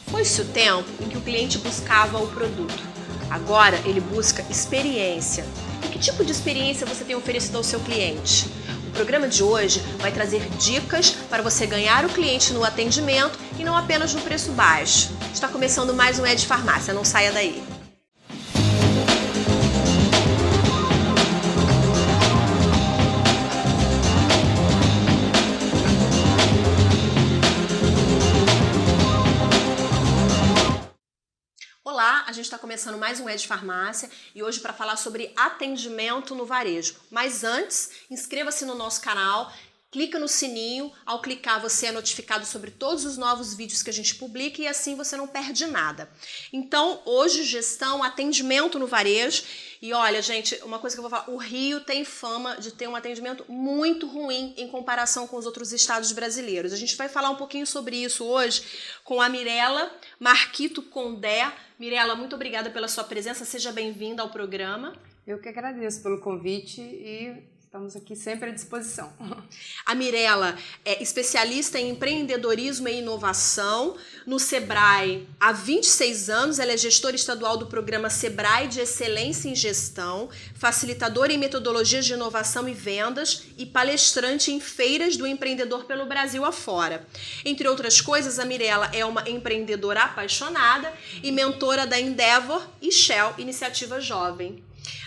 Foi-se o tempo em que o cliente buscava o produto. Agora ele busca experiência. E que tipo de experiência você tem oferecido ao seu cliente? O programa de hoje vai trazer dicas para você ganhar o cliente no atendimento e não apenas no preço baixo. Está começando mais um Ed Farmácia, não saia daí. Olá, a gente está começando mais um Ed Farmácia e hoje para falar sobre atendimento no varejo. Mas antes, inscreva-se no nosso canal, clica no sininho, ao clicar você é notificado sobre todos os novos vídeos que a gente publica e assim você não perde nada. Então, hoje gestão, atendimento no varejo e olha gente, uma coisa que eu vou falar, o Rio tem fama de ter um atendimento muito ruim em comparação com os outros estados brasileiros. A gente vai falar um pouquinho sobre isso hoje com a Mirela Marquito Condé. Mirela, muito obrigada pela sua presença, seja bem-vinda ao programa. Eu que agradeço pelo convite e estamos aqui sempre à disposição. A Mirela é especialista em empreendedorismo e inovação no Sebrae há 26 anos. Ela é gestora estadual do programa Sebrae de Excelência em Gestão, facilitadora em metodologias de inovação e vendas e palestrante em feiras do empreendedor pelo Brasil afora. Entre outras coisas, a Mirela é uma empreendedora apaixonada e mentora da Endeavor e Shell Iniciativa Jovem.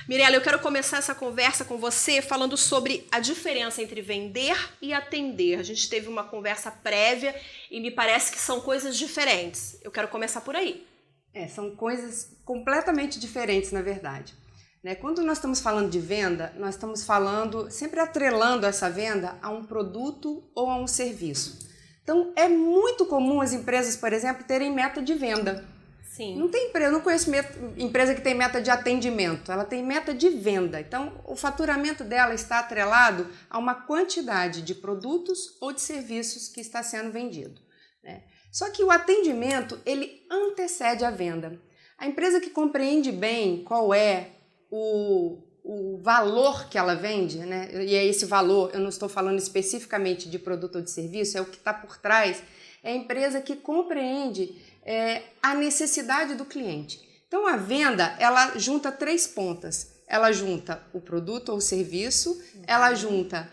Mirela, eu quero começar essa conversa com você falando sobre a diferença entre vender e atender. A gente teve uma conversa prévia e me parece que são coisas diferentes. Eu quero começar por aí. São coisas completamente diferentes, na verdade. Quando nós estamos falando de venda, nós estamos falando, sempre atrelando essa venda a um produto ou a um serviço. Então, é muito comum as empresas, por exemplo, terem meta de venda. Sim. Eu não conheço empresa que tem meta de atendimento, ela tem meta de venda. Então, o faturamento dela está atrelado a uma quantidade de produtos ou de serviços que está sendo vendido. Só que o atendimento, ele antecede a venda. A empresa que compreende bem qual é o valor que ela vende, e é esse valor, eu não estou falando especificamente de produto ou de serviço, é o que está por trás, é a empresa que compreende a necessidade do cliente. Então a venda, ela junta três pontas. Ela junta o produto ou o serviço, ela junta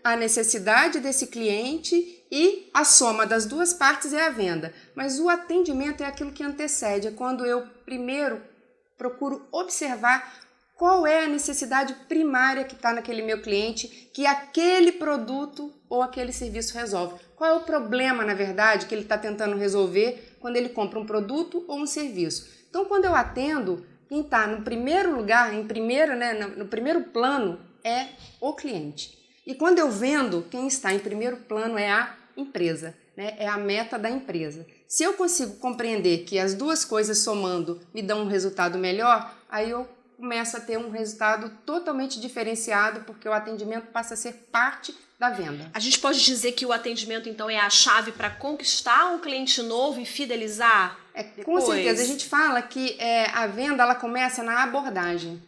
a necessidade desse cliente e a soma das duas partes é a venda. Mas o atendimento é aquilo que antecede, é quando eu primeiro procuro observar qual é a necessidade primária que está naquele meu cliente, que aquele produto ou aquele serviço resolve. Qual é o problema, na verdade, que ele está tentando resolver quando ele compra um produto ou um serviço. Então, quando eu atendo, quem está no primeiro lugar, no primeiro plano, é o cliente. E quando eu vendo, quem está em primeiro plano é a empresa, é a meta da empresa. Se eu consigo compreender que as duas coisas somando me dão um resultado melhor, aí eu começo a ter um resultado totalmente diferenciado, porque o atendimento passa a ser parte da venda. A gente pode dizer que o atendimento, então, é a chave para conquistar um cliente novo e fidelizar? Com certeza. A gente fala que a venda ela começa na abordagem.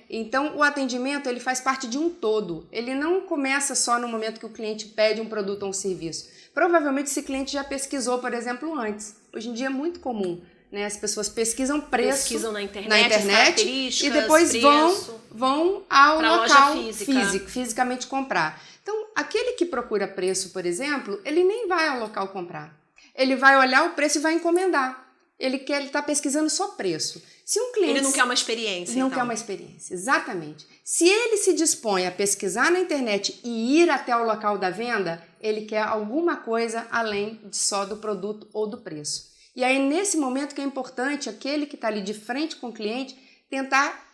Então, o atendimento ele faz parte de um todo. Ele não começa só no momento que o cliente pede um produto ou um serviço. Provavelmente esse cliente já pesquisou, por exemplo, antes. Hoje em dia é muito comum. As pessoas pesquisam preço, pesquisam na internet e depois vão ao local fisicamente comprar. Então, aquele que procura preço, por exemplo, ele nem vai ao local comprar. Ele vai olhar o preço e vai encomendar. Ele está pesquisando só preço. Se um cliente ele não quer uma experiência. Não quer uma experiência, exatamente. Se ele se dispõe a pesquisar na internet e ir até o local da venda, ele quer alguma coisa além só do produto ou do preço. E aí, nesse momento que é importante, aquele que está ali de frente com o cliente, tentar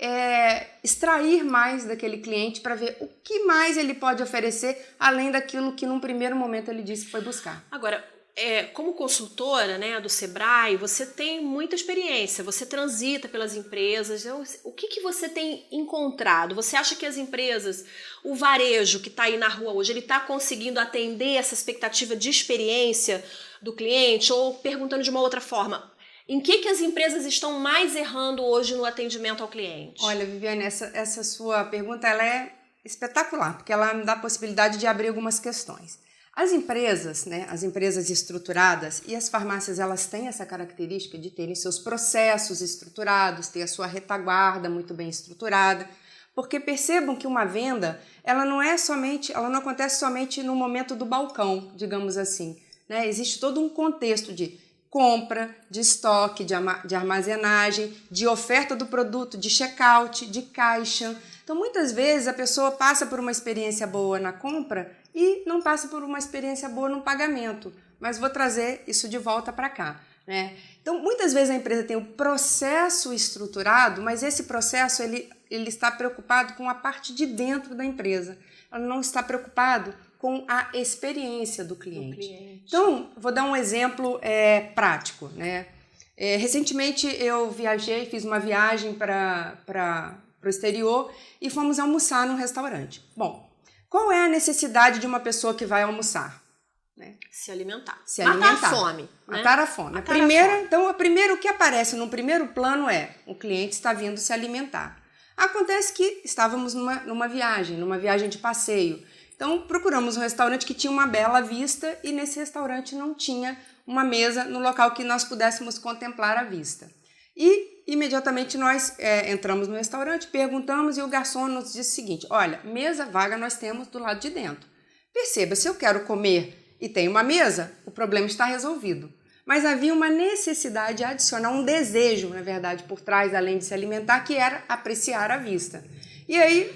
extrair mais daquele cliente para ver o que mais ele pode oferecer, além daquilo que num primeiro momento ele disse que foi buscar. Agora, como consultora do Sebrae, você tem muita experiência, você transita pelas empresas. O que você tem encontrado? Você acha que as empresas, o varejo que está aí na rua hoje, ele está conseguindo atender essa expectativa de experiência do cliente? Ou perguntando de uma outra forma, em que as empresas estão mais errando hoje no atendimento ao cliente? Olha, Viviane, essa sua pergunta ela é espetacular, porque ela me dá a possibilidade de abrir algumas questões. As empresas, né, as empresas estruturadas, e as farmácias, elas têm essa característica de terem seus processos estruturados, ter a sua retaguarda muito bem estruturada, porque percebam que uma venda, ela não acontece somente no momento do balcão, digamos assim, né? Existe todo um contexto de compra, de estoque, de armazenagem, de oferta do produto, de checkout, de caixa. Então, muitas vezes a pessoa passa por uma experiência boa na compra e não passa por uma experiência boa no pagamento, mas vou trazer isso de volta para cá, né? Então, muitas vezes a empresa tem o processo estruturado, mas esse processo ele está preocupado com a parte de dentro da empresa. Ela não está preocupado com a experiência do cliente. Então, vou dar um exemplo prático, né? Recentemente eu fiz uma viagem para o exterior e fomos almoçar num restaurante. Bom, qual é a necessidade de uma pessoa que vai almoçar? Né? Se alimentar. Matar a fome. Matar a fome. Então, o primeiro que aparece no primeiro plano é o cliente está vindo se alimentar. Acontece que estávamos numa viagem de passeio. Então, procuramos um restaurante que tinha uma bela vista e nesse restaurante não tinha uma mesa no local que nós pudéssemos contemplar a vista. E, imediatamente, nós entramos no restaurante, perguntamos e o garçom nos disse o seguinte: olha, mesa vaga nós temos do lado de dentro. Perceba, se eu quero comer e tem uma mesa, o problema está resolvido. Mas havia uma necessidade adicional, um desejo, na verdade, por trás, além de se alimentar, que era apreciar a vista. E aí,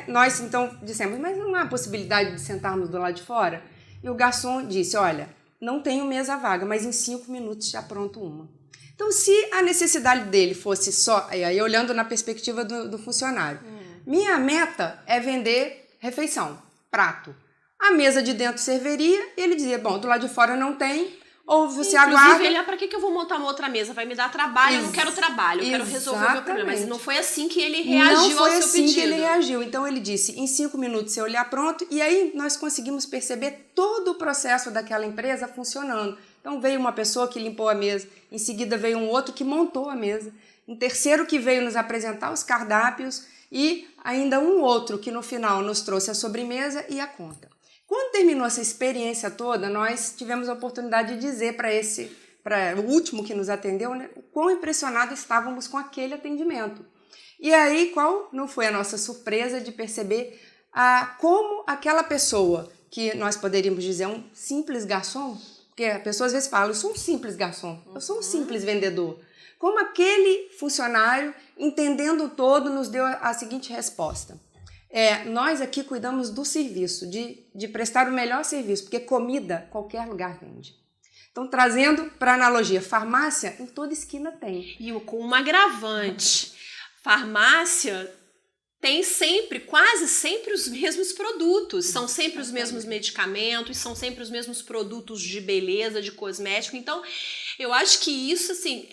nós então dissemos, mas não há possibilidade de sentarmos do lado de fora? E o garçom disse, olha, não tenho mesa vaga, mas em 5 minutos já pronto uma. Então, se a necessidade dele fosse só, aí olhando na perspectiva do funcionário, minha meta é vender refeição, prato. A mesa de dentro serviria, e ele dizia, bom, do lado de fora não tem, ou você aguarda... Inclusive, ele, pra que eu vou montar uma outra mesa? Vai me dar trabalho, eu não quero trabalho, eu quero resolver o meu problema. Mas não foi assim que ele reagiu ao seu pedido. Não foi assim que ele reagiu. Então, ele disse, em 5 minutos seu olhar pronto, e aí nós conseguimos perceber todo o processo daquela empresa funcionando. Então, veio uma pessoa que limpou a mesa, em seguida veio um outro que montou a mesa, um terceiro que veio nos apresentar os cardápios e ainda um outro que no final nos trouxe a sobremesa e a conta. Quando terminou essa experiência toda, nós tivemos a oportunidade de dizer para o último que nos atendeu, né, o quão impressionados estávamos com aquele atendimento. E aí, qual não foi a nossa surpresa de perceber como aquela pessoa, que nós poderíamos dizer um simples garçom, porque a pessoa às vezes fala, eu sou um simples garçom, eu sou um simples vendedor. Como aquele funcionário, entendendo todo, nos deu a seguinte resposta. Nós aqui cuidamos do serviço, de prestar o melhor serviço, porque comida qualquer lugar vende. Então, trazendo para analogia, farmácia em toda esquina tem. E com um agravante, farmácia tem quase sempre os mesmos produtos, são sempre os mesmos medicamentos, são sempre os mesmos produtos de beleza, de cosmético. Então, eu acho que isso assim,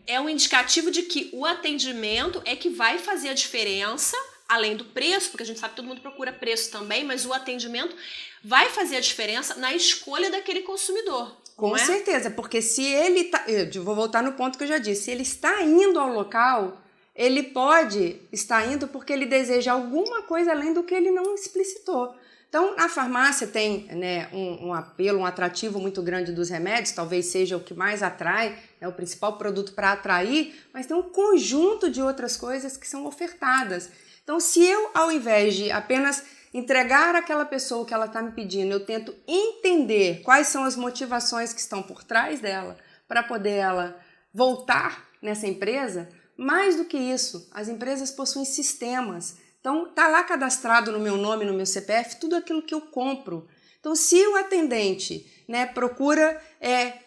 é um indicativo de que o atendimento é que vai fazer a diferença, além do preço, porque a gente sabe que todo mundo procura preço também, mas o atendimento vai fazer a diferença na escolha daquele consumidor. Com certeza, porque se ele eu vou voltar no ponto que eu já disse, se ele está indo ao local, ele pode estar indo porque ele deseja alguma coisa além do que ele não explicitou. Então, a farmácia tem, né, um apelo, um atrativo muito grande dos remédios, talvez seja o que mais atrai, é o principal produto para atrair, mas tem um conjunto de outras coisas que são ofertadas. Então, se eu, ao invés de apenas entregar àquela pessoa o que ela está me pedindo, eu tento entender quais são as motivações que estão por trás dela para poder ela voltar nessa empresa, mais do que isso, as empresas possuem sistemas. Então, está lá cadastrado no meu nome, no meu CPF, tudo aquilo que eu compro. Então, se o atendente, né, procura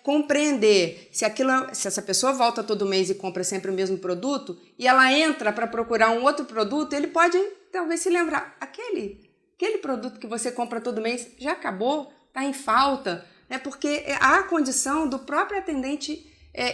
compreender se essa pessoa volta todo mês e compra sempre o mesmo produto e ela entra para procurar um outro produto, ele pode talvez se lembrar, aquele produto que você compra todo mês já acabou, está em falta, né, porque há a condição do próprio atendente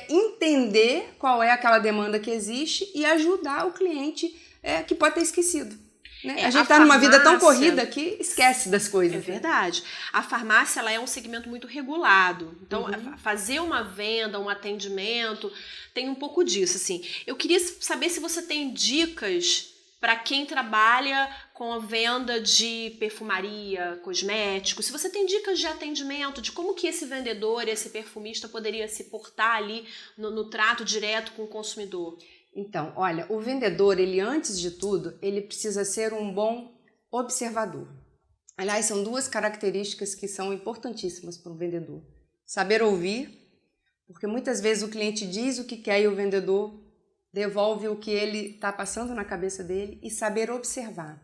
entender qual é aquela demanda que existe e ajudar o cliente que pode ter esquecido. Né? A gente está numa vida tão corrida que esquece das coisas. É verdade. A farmácia ela é um segmento muito regulado. Então, fazer uma venda, um atendimento, tem um pouco disso. Assim. Eu queria saber se você tem dicas para quem trabalha com a venda de perfumaria, cosméticos, se você tem dicas de atendimento, de como que esse vendedor, esse perfumista poderia se portar ali no trato direto com o consumidor. Então, olha, o vendedor, ele antes de tudo, ele precisa ser um bom observador. Aliás, são duas características que são importantíssimas para um vendedor. Saber ouvir, porque muitas vezes o cliente diz o que quer e o vendedor devolve o que ele está passando na cabeça dele, e saber observar.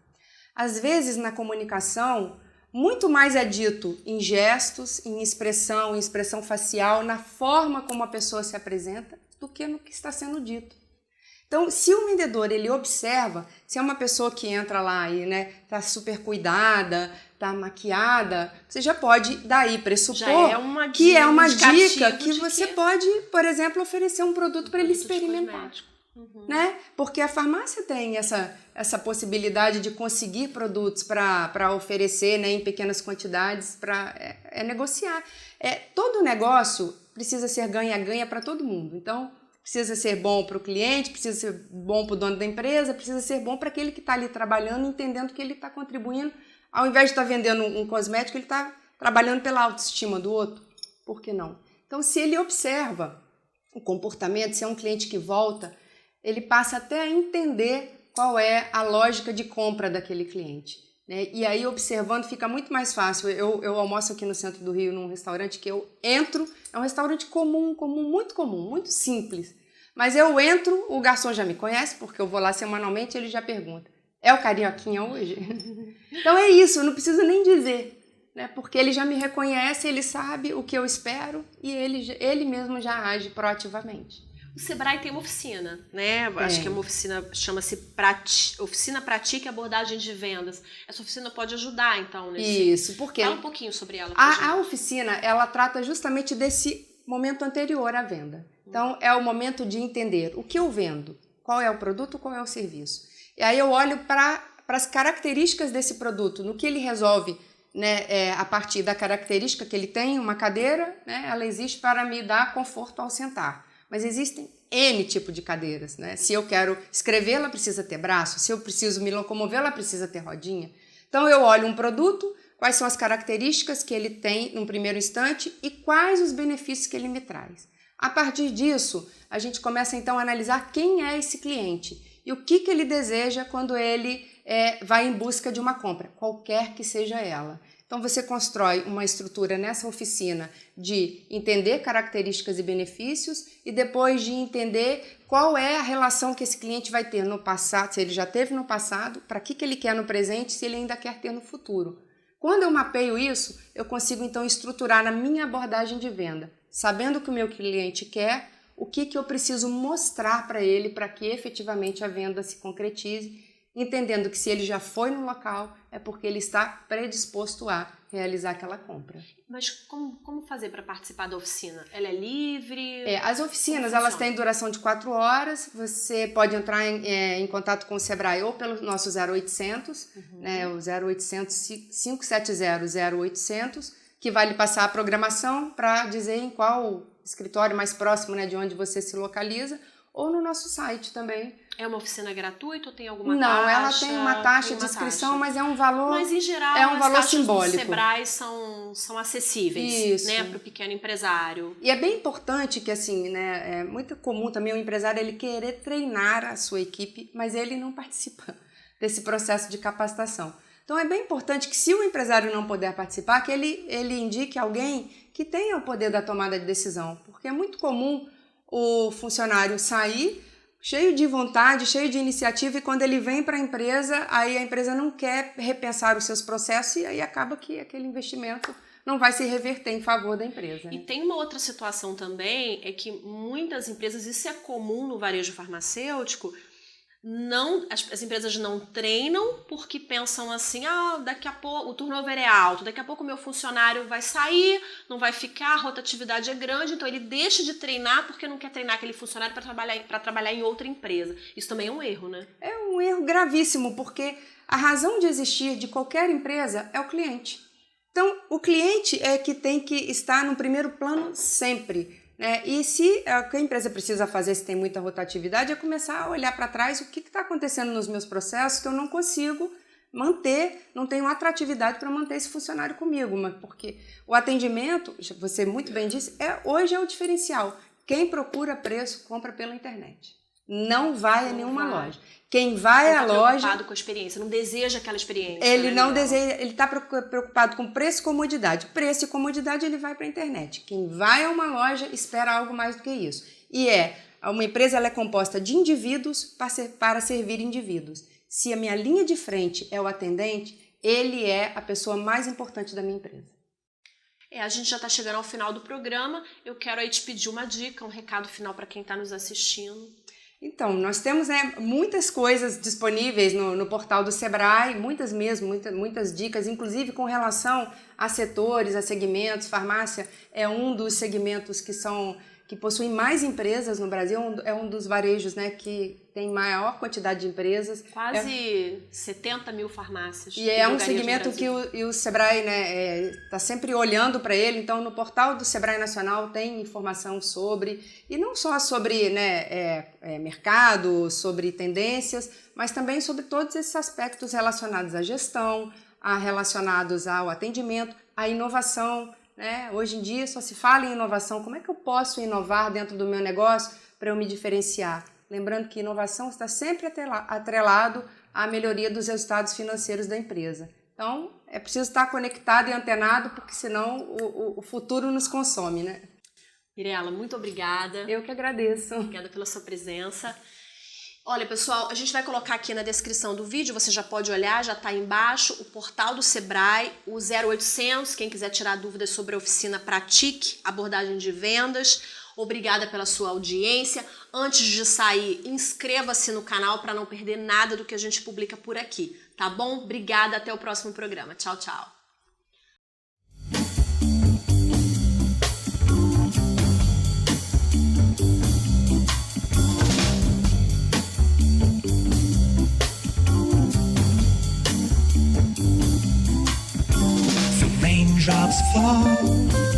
Às vezes, na comunicação, muito mais é dito em gestos, em expressão facial, na forma como a pessoa se apresenta, do que no que está sendo dito. Então, se o vendedor ele observa, se é uma pessoa que entra lá e tá super cuidada, tá maquiada, você já pode daí pressupor que é uma dica que você pode, por exemplo, oferecer um produto para ele experimentar. Né? Porque a farmácia tem essa possibilidade de conseguir produtos para oferecer, né, em pequenas quantidades, para negociar. Todo negócio precisa ser ganha-ganha para todo mundo. Então, precisa ser bom para o cliente, precisa ser bom para o dono da empresa, precisa ser bom para aquele que está ali trabalhando, entendendo que ele está contribuindo. Ao invés de estar vendendo um cosmético, ele está trabalhando pela autoestima do outro. Por que não? Então, se ele observa o comportamento, se é um cliente que volta, ele passa até a entender qual é a lógica de compra daquele cliente, né? E aí, observando, fica muito mais fácil. Eu almoço aqui no centro do Rio, num restaurante que eu entro, é um restaurante comum, muito simples. Mas eu entro, o garçom já me conhece, porque eu vou lá semanalmente, ele já pergunta, é o Carioquinha hoje? Então é isso, eu não preciso nem dizer, né? Porque ele já me reconhece, ele sabe o que eu espero e ele mesmo já age proativamente. O Sebrae tem uma oficina, né? Acho que é uma oficina, chama-se Oficina Pratique Abordagem de Vendas. Essa oficina pode ajudar, então, nesse... Isso, porque... Fala um pouquinho sobre ela. A oficina, ela trata justamente desse momento anterior à venda. Então, é o momento de entender o que eu vendo, qual é o produto, qual é o serviço. E aí eu olho para as características desse produto, no que ele resolve, né, a partir da característica que ele tem, uma cadeira, né, ela existe para me dar conforto ao sentar. Mas existem N tipo de cadeiras, né? Se eu quero escrever, ela precisa ter braço. Se eu preciso me locomover, ela precisa ter rodinha. Então, eu olho um produto, quais são as características que ele tem num primeiro instante e quais os benefícios que ele me traz. A partir disso, a gente começa, então, a analisar quem é esse cliente e o que ele deseja quando ele vai em busca de uma compra, qualquer que seja ela. Então, você constrói uma estrutura nessa oficina de entender características e benefícios e depois de entender qual é a relação que esse cliente vai ter no passado, se ele já teve no passado, para que ele quer no presente, se ele ainda quer ter no futuro. Quando eu mapeio isso, eu consigo, então, estruturar na minha abordagem de venda, sabendo o que o meu cliente quer, o que eu preciso mostrar para ele para que efetivamente a venda se concretize, entendendo que se ele já foi no local, é porque ele está predisposto a realizar aquela compra. Mas como fazer para participar da oficina? Ela é livre? As oficinas, elas têm duração de 4 horas, você pode entrar em contato com o Sebrae ou pelo nosso 0800, né, o 0800 570 0800, que vai lhe passar a programação para dizer em qual escritório mais próximo, né, de onde você se localiza, ou no nosso site também. É uma oficina gratuita ou tem alguma taxa? Não, ela tem uma taxa de inscrição, mas é um valor simbólico. Mas, em geral, as taxas do Sebrae são acessíveis, né, para o pequeno empresário. E é bem importante que, assim, né, é muito comum também o empresário ele querer treinar a sua equipe, mas ele não participa desse processo de capacitação. Então, é bem importante que, se o empresário não puder participar, que ele indique alguém que tenha o poder da tomada de decisão, porque é muito comum o funcionário sair cheio de vontade, cheio de iniciativa, e quando ele vem para a empresa, aí a empresa não quer repensar os seus processos e aí acaba que aquele investimento não vai se reverter em favor da empresa. Né? E tem uma outra situação também, é que muitas empresas, isso é comum no varejo farmacêutico, as empresas não treinam porque pensam assim, daqui a pouco o turnover é alto, daqui a pouco o meu funcionário vai sair, não vai ficar, a rotatividade é grande, então ele deixa de treinar porque não quer treinar aquele funcionário para trabalhar em outra empresa. Isso também é um erro, né? É um erro gravíssimo, porque a razão de existir de qualquer empresa é o cliente. Então, o cliente é que tem que estar no primeiro plano sempre. né? E se o que a empresa precisa fazer, se tem muita rotatividade, é começar a olhar para trás o que está acontecendo nos meus processos que eu não consigo manter, não tenho atratividade para manter esse funcionário comigo, mas porque o atendimento, você muito bem disse, hoje é o diferencial. Quem procura preço, compra pela internet. Não vai a nenhuma loja. Quem vai à loja... preocupado com a experiência, não deseja aquela experiência. Ele não deseja, ele está preocupado com preço e comodidade. Preço e comodidade, ele vai para a internet. Quem vai a uma loja espera algo mais do que isso. E uma empresa ela é composta de indivíduos para servir indivíduos. Se a minha linha de frente é o atendente, ele é a pessoa mais importante da minha empresa. A gente já está chegando ao final do programa. Eu quero aí te pedir uma dica, um recado final para quem está nos assistindo. Então, nós temos muitas coisas disponíveis no portal do Sebrae, muitas dicas, inclusive com relação a setores, a segmentos. Farmácia é um dos segmentos que possuem mais empresas no Brasil, é um dos varejos, né, que tem maior quantidade de empresas. Quase 70 mil farmácias. E é um segmento que o Sebrae está sempre olhando para ele. Então, no portal do Sebrae Nacional tem informação sobre, e não só sobre mercado, sobre tendências, mas também sobre todos esses aspectos relacionados à gestão, relacionados ao atendimento, à inovação. Hoje em dia só se fala em inovação. Como é que eu posso inovar dentro do meu negócio para eu me diferenciar? Lembrando que inovação está sempre atrelado à melhoria dos resultados financeiros da empresa. Então, é preciso estar conectado e antenado, porque senão o futuro nos consome, né? Mirela, muito obrigada. Eu que agradeço. Obrigada pela sua presença. Olha, pessoal, a gente vai colocar aqui na descrição do vídeo, você já pode olhar, já está aí embaixo, o portal do Sebrae, o 0800, quem quiser tirar dúvidas sobre a oficina Pratique, abordagem de vendas. Obrigada pela sua audiência. Antes de sair, inscreva-se no canal para não perder nada do que a gente publica por aqui, tá bom? Obrigada, até o próximo programa. Tchau, tchau. Raindrops fall